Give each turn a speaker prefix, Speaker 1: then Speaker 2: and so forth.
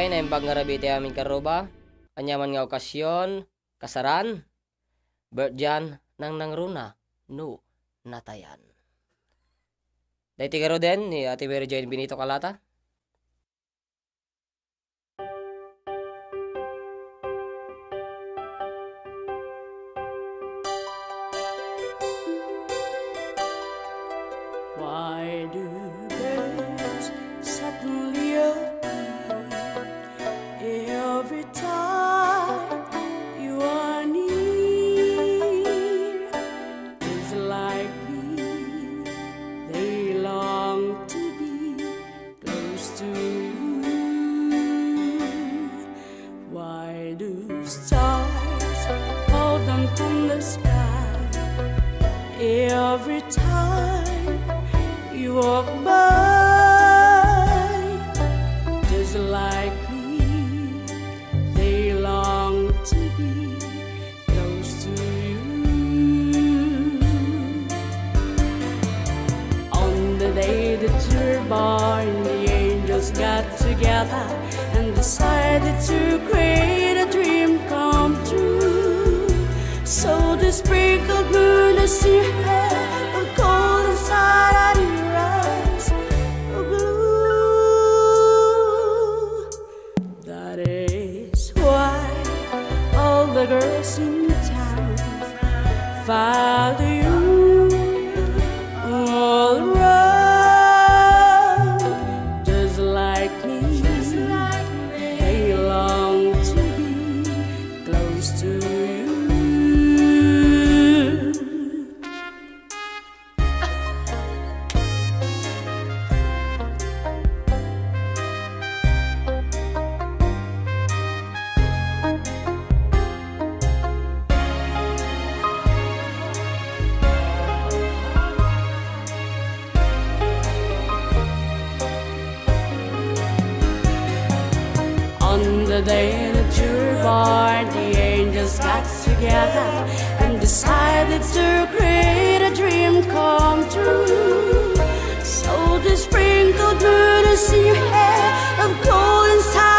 Speaker 1: Okay, naimbag nga rabi tayo aming karoba. Anyaman nga okasyon, kasaran, birthday nang nangruna, no, natayan. Dahil tigaro din ni Ate Mary Jane Benito Calata.
Speaker 2: Why do birds suddenly appear every time you are near? It's like me, they long to be close to you. Why do stars fall down from the sky every time you walk by? Just like me, they long to be close to you. On the day that you're born, the angels got together and decided to create a dream come true. So they sprinkled moon as your hair of gold inside out your eyes of blue. That is why all the girls in town follow you all around. Just like me, they long to be close to you. On the day that you were born, the angels got together and decided to create a dream come true. So they sprinkled moon in your hair of gold inside